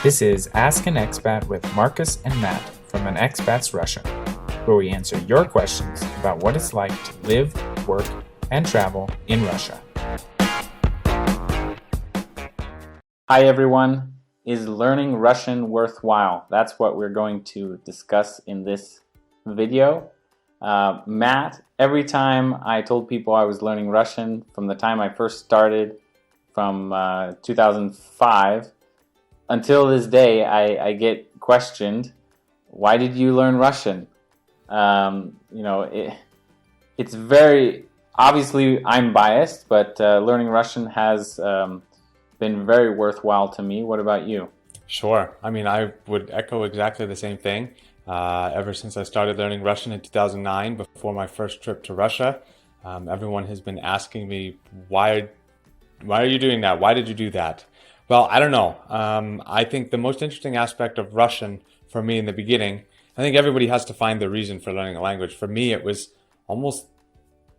This is Ask an Expat with Marcus and Matt from An Expat's Russia, where we answer your questions about what it's like to live, work, and travel in Russia. Hi everyone. Is learning Russian worthwhile? That's what we're going to discuss in this video. Matt, every time I told people I was learning Russian from the time I first started from 2005 until this day, I get questioned, why did you learn Russian? It's very, obviously I'm biased, but learning Russian has been very worthwhile to me. What about you? Sure. I mean, I would echo exactly the same thing. Ever since I started learning Russian in 2009, before my first trip to Russia, everyone has been asking me, why are you doing that? Why did you do that? Well, I don't know. I think the most interesting aspect of Russian for me in the beginning, I think everybody has to find the reason for learning a language. For me, it was almost,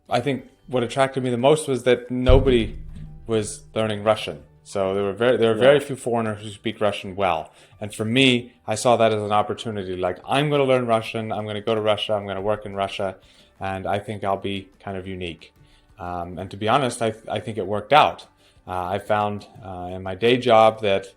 I think what attracted me the most was that nobody was learning Russian. So there were very few foreigners who speak Russian well. And for me, I saw that as an opportunity. Like, I'm going to learn Russian. I'm going to go to Russia. I'm going to work in Russia. And I think I'll be kind of unique. And to be honest, I think it worked out. I found in my day job that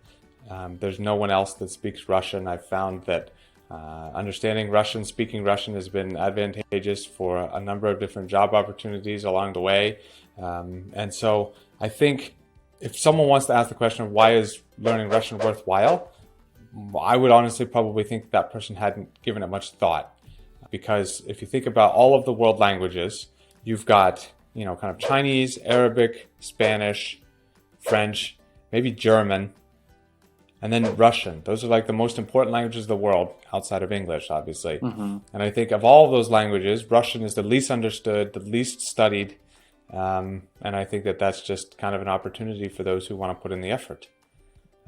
there's no one else that speaks Russian. I found that understanding Russian, speaking Russian has been advantageous for a number of different job opportunities along the way. And so I think if someone wants to ask the question of why is learning Russian worthwhile, I would honestly probably think that person hadn't given it much thought. Because if you think about all of the world languages, you've got, kind of Chinese, Arabic, Spanish, French, maybe German, and then Russian. Those are like the most important languages of the world outside of English, obviously. Mm-hmm. And I think of all of those languages, Russian is the least understood, the least studied. And I think that that's just kind of an opportunity for those who want to put in the effort.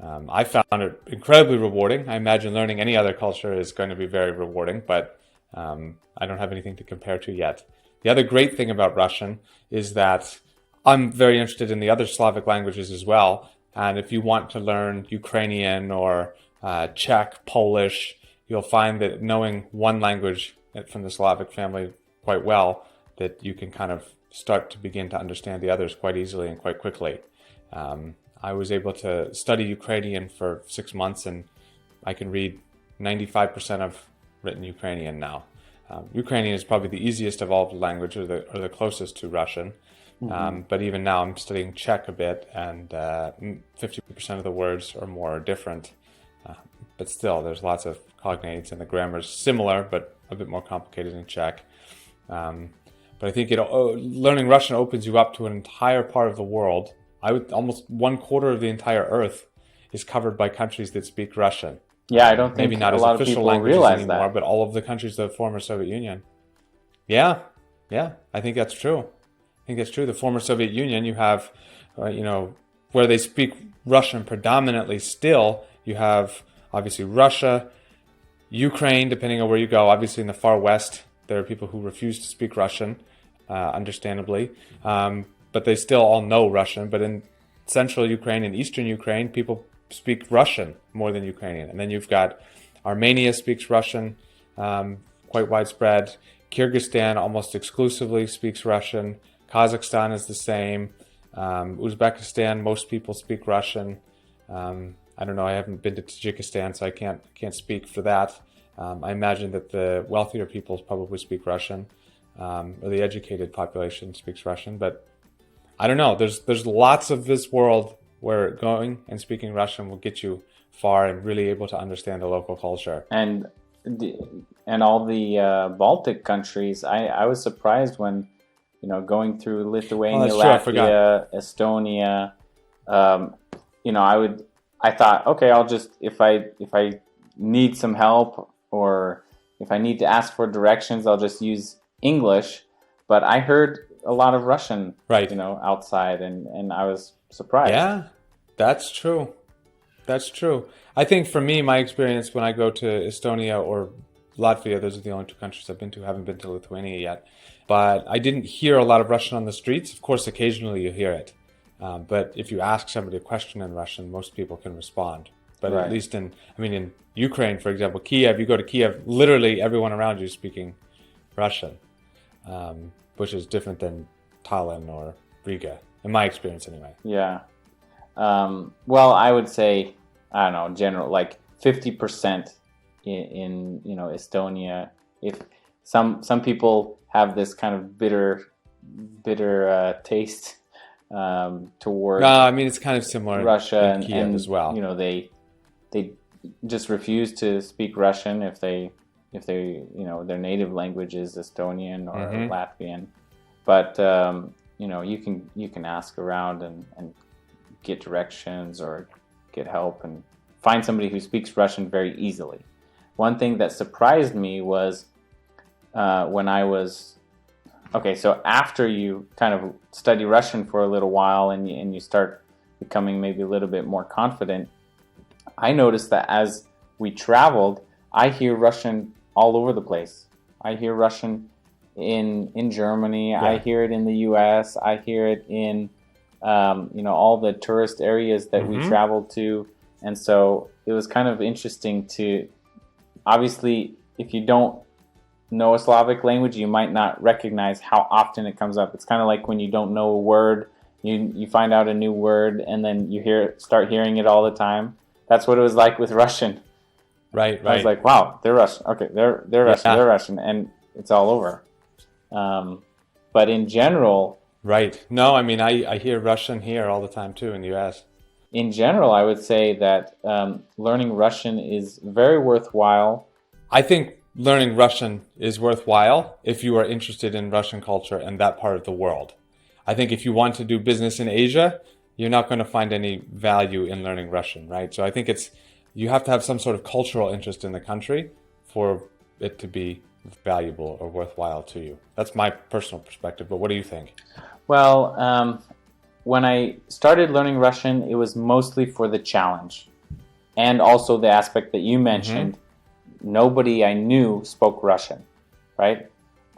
I found it incredibly rewarding. I imagine learning any other culture is going to be very rewarding, but I don't have anything to compare to yet. The other great thing about Russian is that I'm very interested in the other Slavic languages as well. And if you want to learn Ukrainian or Czech, Polish, you'll find that knowing one language from the Slavic family quite well, that you can kind of start to begin to understand the others quite easily and quite quickly. I was able to study Ukrainian for 6 months, and I can read 95% of written Ukrainian now. Ukrainian is probably the easiest of all the languages, or the closest to Russian. Mm-hmm. But even now I'm studying Czech a bit, and 50% of the words or more are different. But still, there's lots of cognates, and the grammar's similar, but a bit more complicated in Czech. But I think learning Russian opens you up to an entire part of the world. Almost 1/4 of the entire Earth is covered by countries that speak Russian. Yeah, I don't think maybe not a as lot of official people languages realize anymore, that. but all of the countries of the former Soviet Union. Yeah, I think that's true. The former Soviet Union, you have, where they speak Russian predominantly still, you have obviously Russia, Ukraine, depending on where you go. Obviously in the far west, there are people who refuse to speak Russian, understandably, but they still all know Russian. But in central Ukraine and eastern Ukraine, people speak Russian more than Ukrainian. And then you've got Armenia speaks Russian, quite widespread. Kyrgyzstan almost exclusively speaks Russian. Kazakhstan is the same. Uzbekistan, most people speak Russian. I don't know. I haven't been to Tajikistan, so I can't speak for that. I imagine that the wealthier peoples probably speak Russian, or the educated population speaks Russian. But I don't know. There's lots of this world where going and speaking Russian will get you far and really able to understand the local culture. And all the Baltic countries, I was surprised when, going through Lithuania, Latvia, Estonia, I thought, okay, I'll just, if I need some help or if I need to ask for directions, I'll just use English. But I heard a lot of Russian, right, outside, and I was surprised. Yeah, that's true. I think for me, my experience when I go to Estonia or Latvia, those are the only two countries I've been to. I haven't been to Lithuania yet. But I didn't hear a lot of Russian on the streets. Of course, occasionally you hear it. But if you ask somebody a question in Russian, most people can respond. But at Right. least in Ukraine, for example, Kiev, you go to Kiev, literally everyone around you is speaking Russian, which is different than Tallinn or Riga, in my experience anyway. Yeah. Well, I would say, I don't know, general, like 50% in Estonia. If some people have this kind of bitter taste toward No, I mean, it's kind of similar Russia, in Kiev as well. They just refuse to speak Russian if they their native language is Estonian or Latvian. But you can ask around and get directions or get help and find somebody who speaks Russian very easily. One thing that surprised me was when I was okay. So after you kind of study Russian for a little while and you start becoming maybe a little bit more confident, I noticed that as we traveled, I hear Russian all over the place. I hear Russian in Germany. Yeah. I hear it in the U.S. I hear it in all the tourist areas that we traveled to, and so it was kind of interesting to. Obviously, if you don't know a Slavic language, you might not recognize how often it comes up. It's kind of like when you don't know a word, you find out a new word, and then you start hearing it all the time. That's what it was like with Russian. Right. I was like, wow, they're Russian. Okay, they're Russian. Yeah. They're Russian, and it's all over. But in general, Right. No, I mean, I hear Russian here all the time too in the US. in general, I would say that learning Russian is very worthwhile. I think learning Russian is worthwhile if you are interested in Russian culture and that part of the world. I think if you want to do business in Asia, you're not going to find any value in learning Russian, right? So I think you have to have some sort of cultural interest in the country for it to be valuable or worthwhile to you. That's my personal perspective, but what do you think? Well, when I started learning Russian, it was mostly for the challenge and also the aspect that you mentioned. Nobody I knew spoke Russian, right?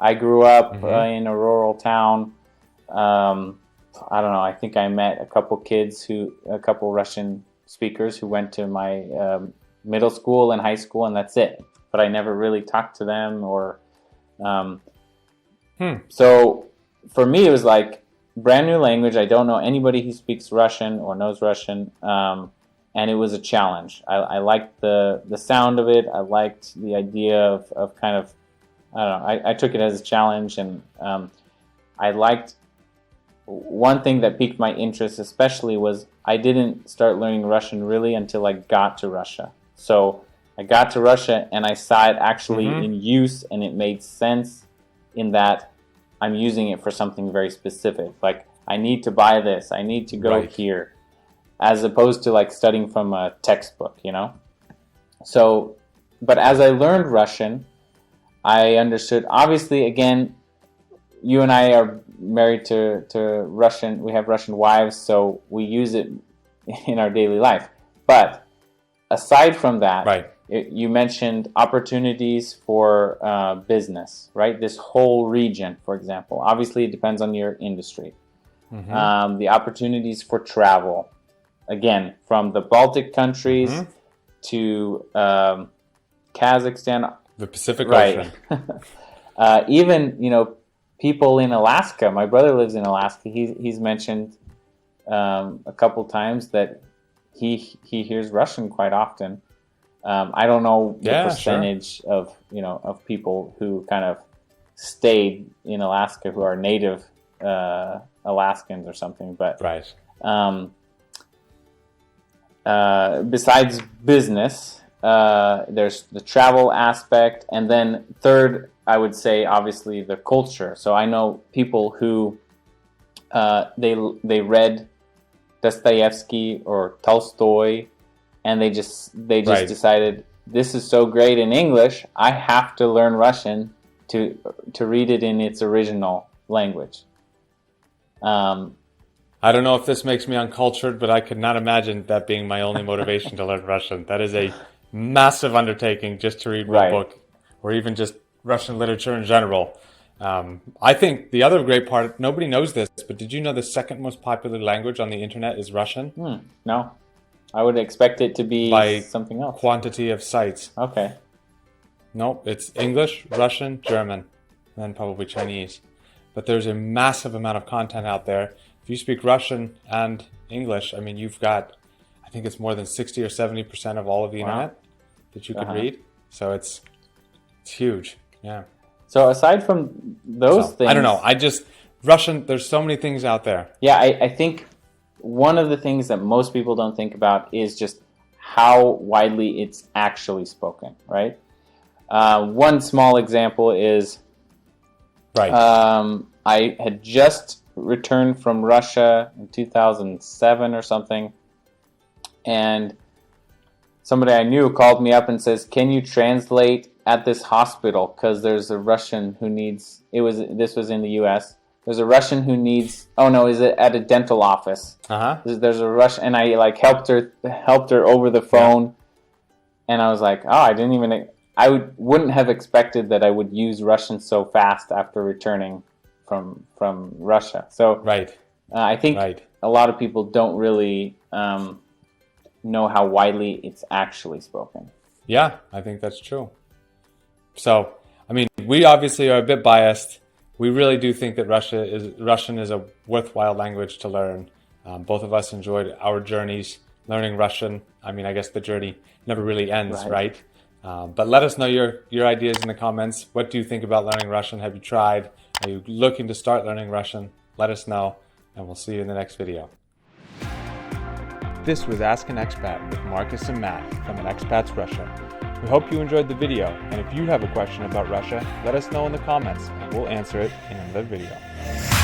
I grew up in a rural town. I don't know, I think I met a couple Russian speakers who went to my middle school and high school, and that's it. But I never really talked to them or... So for me, it was like brand new language. I don't know anybody who speaks Russian or knows Russian, and it was a challenge. I liked the sound of it. I liked the idea of kind of, I don't know, I took it as a challenge, and I liked one thing that piqued my interest especially was I didn't start learning Russian really until I got to Russia. So I got to Russia and I saw it actually in use, and it made sense in that I'm using it for something very specific. Like, I need to buy this, I need to go here, as opposed to like studying from a textbook, So, but as I learned Russian, I understood, obviously, again, you and I are married to Russian, we have Russian wives, so we use it in our daily life. But aside from that, you mentioned opportunities for business, right? This whole region, for example. Obviously, it depends on your industry. The opportunities for travel, again, from the Baltic countries to Kazakhstan. The Pacific Ocean. Even, people in Alaska. My brother lives in Alaska. He's mentioned a couple times that he hears Russian quite often. I don't know the percentage of people who kind of stayed in Alaska who are native Alaskans or something, but besides business, there's the travel aspect, and then third, I would say obviously the culture. So I know people who they read Dostoevsky or Tolstoy, and they just decided, this is so great in English, I have to learn Russian to read it in its original language. I don't know if this makes me uncultured, but I could not imagine that being my only motivation to learn Russian. That is a massive undertaking just to read one book, or even just Russian literature in general. I think the other great part, nobody knows this, but did you know the second most popular language on the internet is Russian? No. I would expect it to be by something else. quantity of sites. Okay. Nope, it's English, Russian, German, and then probably Chinese. But there's a massive amount of content out there. If you speak Russian and English, I mean, you've got, I think it's more than 60 or 70% of all of the internet that you could read. So it's huge. Yeah. So aside from those things, I don't know. Russian, there's so many things out there. Yeah, I think one of the things that most people don't think about is just how widely it's actually spoken, right? One small example is I had just returned from Russia in 2007 or something, and somebody I knew called me up and says, "Can you translate at this hospital? Because there's a Russian who needs." This was in the U.S. There's a Russian who needs. Oh no, is it at a dental office? There's a Russian, and I like helped her over the phone, and I was like, oh, I wouldn't have expected that I would use Russian so fast after returning from Russia. So I think a lot of people don't really know how widely it's actually spoken. Yeah, I think that's true. So, I mean, we obviously are a bit biased. We really do think that Russian is a worthwhile language to learn. Both of us enjoyed our journeys learning Russian. I mean, I guess the journey never really ends, right? But let us know your ideas in the comments. What do you think about learning Russian? Have you tried? Are you looking to start learning Russian? Let us know, and we'll see you in the next video. This was Ask an Expat with Marcus and Matt from an Expat's Russia. We hope you enjoyed the video, and if you have a question about Russia, let us know in the comments, and we'll answer it in another video.